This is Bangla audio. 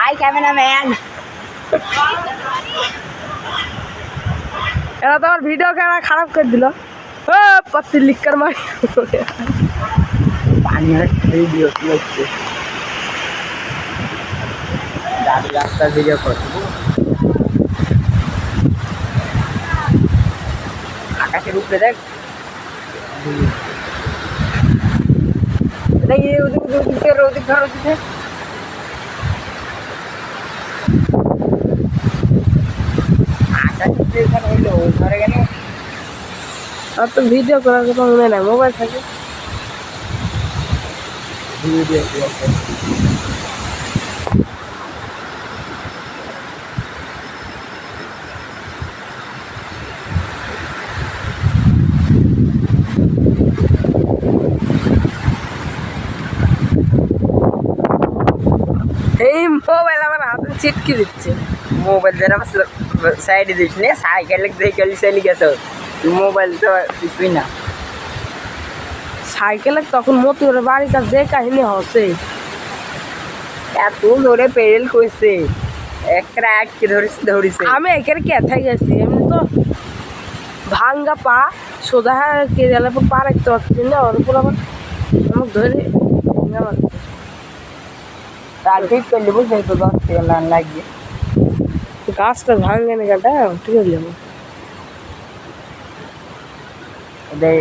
हाय कैमरामैन এরা তো আমার ভিডিও ক্যামেরা খারাপ করে দিল। পত্তি লিক কর মারি पानी में वीडियो করছে দাদি রাস্তা ভিডিও করছে আকাশের উপরে দেখ দেখি ওদিক ঘর ওদিকে আকাশের এখানে হইলো ওই ঘরে গেলে আর তো ভিডিও করার কথা মনে নাই, মোবাইল থাকে। ভিডিও এই মোবাইল আমার হাতে চিটকে দিচ্ছে। মোবাইল যেন সাইডে দিস নে সাইকেল চলে গেছে মোবাইল তো কিছুই না সাইকেলে তখন মতিউরের বাড়ির কাছে যে কাহিনী হচ্ছে, এত জোরে পেরেল করছে একটা আটকে ধরেছে আমি এখানে কেথায় গেছি। এমনি তো ভাঙ্গা পা সোজা কে গেলে পা রাখতে পারছি না, ওর উপর আবার আমাকে ধরে ভেঙে মারছে। তার ঠিক করলে বুঝতে তো 10 টাকা লান লাগিয়ে গাছটা ভাঙে না, গাটা ঠিক আছে। ওদের